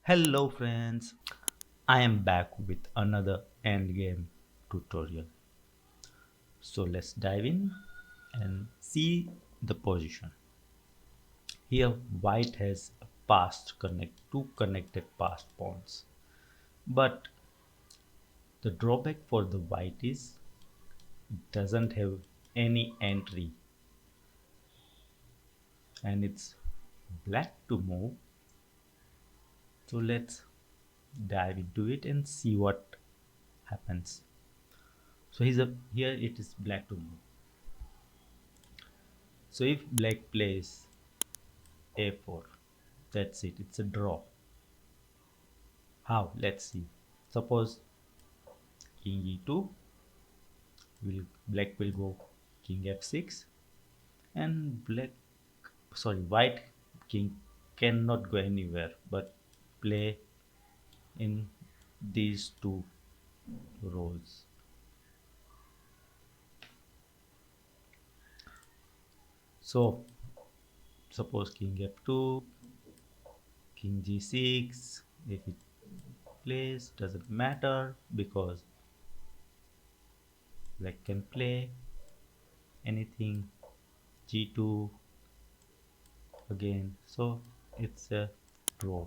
Hello friends, I am back with another endgame tutorial. So let's dive in and see the position. Here white has two connected passed pawns. But the drawback for the white is it doesn't have any entry and it's black to move. So let's dive into it and see what happens. So here it is black to move. So if black plays a4, that's it, it's a draw. How? Let's see. Suppose king e2, black will go king f6, and white king cannot go anywhere but play in these two rows. So suppose king f2, king g6, if it plays doesn't matter because black can play anything, g2 again, so it's a draw.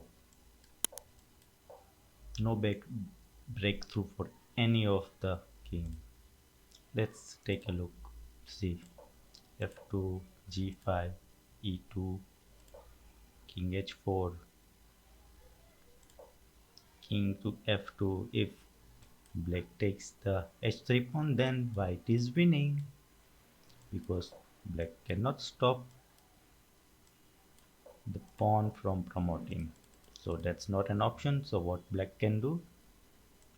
No breakthrough for any of the king. Let's take a look. See, f2, g5, e2, king h4, king to f2. If black takes the h3 pawn, then white is winning because black cannot stop the pawn from promoting. So that's not an option. So what black can do?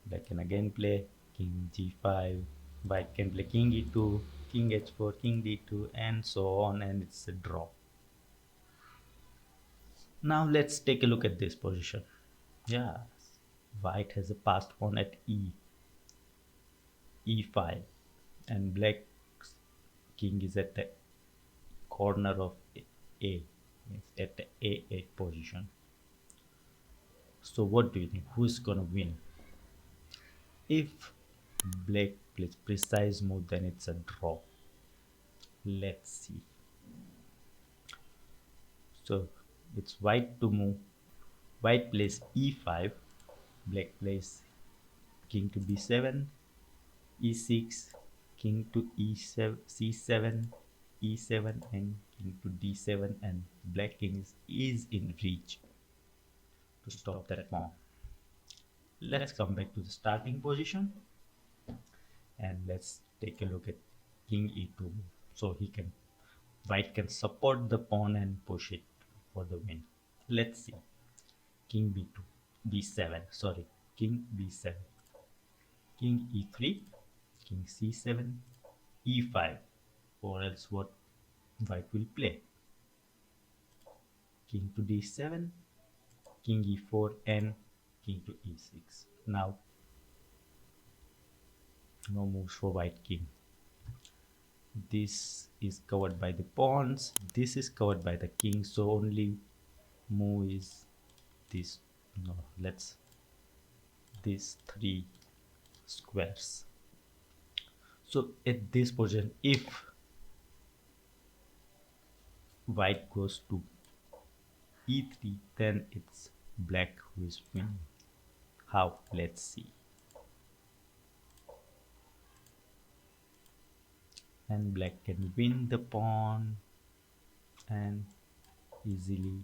Black can again play king g5, white can play king e2, king h4, king d2, and so on, and it's a draw. Now let's take a look at this position. Yeah, white has a passed pawn at e5, and black's king is at the corner of a, means at the a8 position. So what do you think? Who's gonna win? If black plays precise move, then it's a draw. Let's see. So it's white to move. White plays e5, black plays king to b7, e6, king to e7, c7, e7, and king to d7, and black king is in reach to stop that pawn. Let's come back to the starting position and let's take a look at king e2. So white can support the pawn and push it for the win. Let's see. King b2, b7, sorry, king b7, king e3, king c7, e5, or else what white will play? King to d7, king e4, and king to e6. Now, no moves for white king. This is covered by the pawns, this is covered by the king, so only move is this. No, let's these three squares. So at this position, if white goes to e3, then it's black who is winning. How? Let's see. And black can win the pawn and easily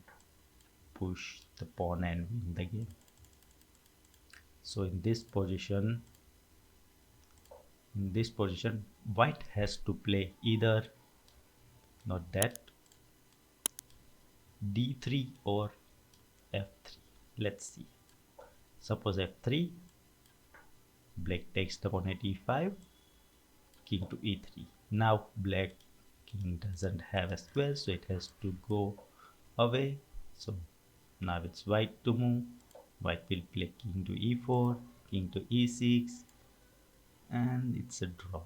push the pawn and win the game. So in this position white has to play either not that d3 or f3. Let's see. Suppose f3, black takes the pawn at e5, king to e3. Now black king doesn't have a square, so it has to go away. So now it's white to move. White will play king to e4, king to e6, and it's a draw.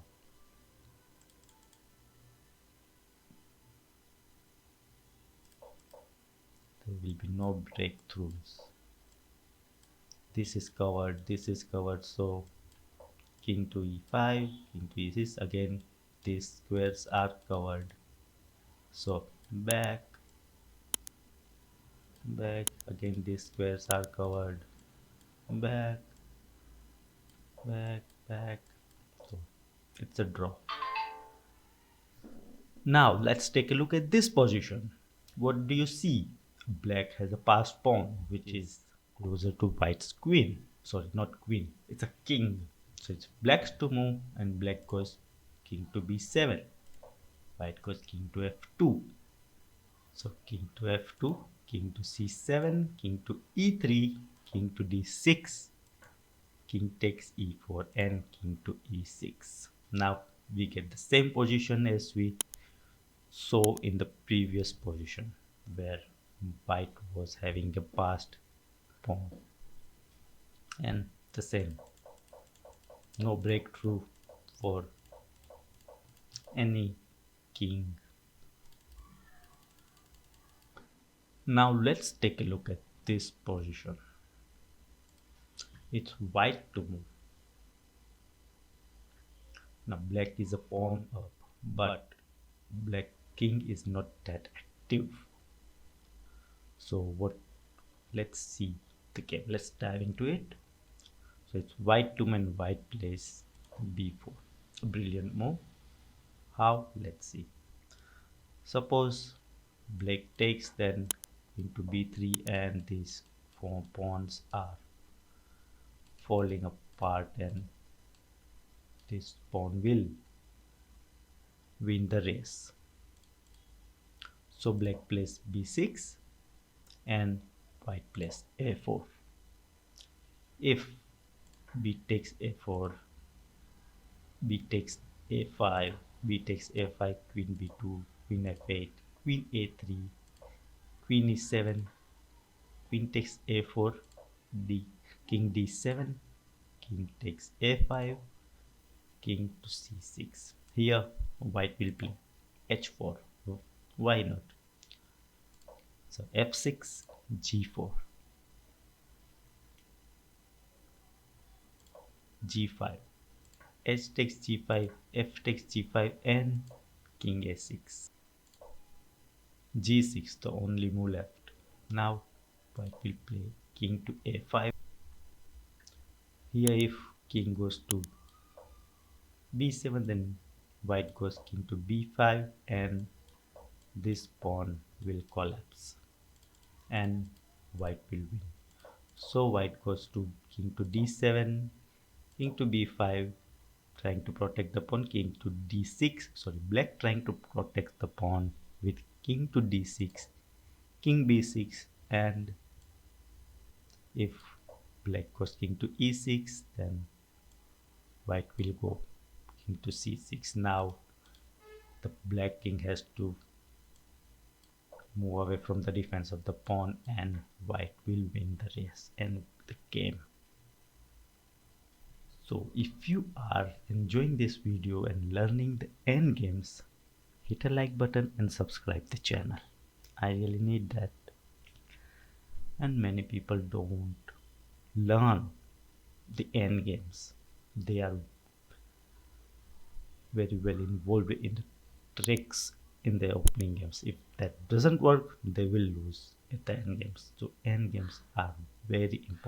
There will be no breakthroughs. this is covered, this is covered. So king to e5, king to e6, again these squares are covered. So back, back, again these squares are covered. Back, back, back. So it's a draw. Now let's take a look at this position. What do you see? Black has a passed pawn which is closer to white's queen. Sorry, not queen, it's a king. So it's black's to move and black goes king to b7. White goes king to f2. So king to f2, king to c7, king to e3, king to d6, king takes e4 and king to e6. Now we get the same position as we saw in the previous position where white was having a passed pawn, and the same, no breakthrough for any king. Now let's take a look at this position. It's white to move. Now black is a pawn up, but black king is not that active. So what, let's see the game, let's dive into it. So it's white to move, white plays b4, a brilliant move. How? Let's see. Suppose black takes, then into b3, and these four pawns are falling apart and this pawn will win the race. So black plays b6 and white plays a4. If b takes a4, b takes a5, b takes a5, queen b2, queen f8, queen a3, queen e7, queen takes a4, d, king d7, king takes a5, king to c6. Here white will play h4. Why not? So f6, g4, g5, h takes g5, f takes g5, and king a6, g6, the only move left. Now white will play king to a5. Here if king goes to b7, then white goes king to b5 and this pawn will collapse and white will win. So white goes to king to d7, king to b5, trying to protect the pawn, king to d6, sorry, black trying to protect the pawn with king to d6, king b6, and if black goes king to e6, then white will go king to c6. Now the black king has to move away from the defense of the pawn and white will win the race and the game. So if you are enjoying this video and learning the end games, hit a like button and subscribe the channel. I really need that. And many people don't learn the end games. They are very well involved in the tricks in the opening games. If that doesn't work, they will lose at the end games. So end games are very important.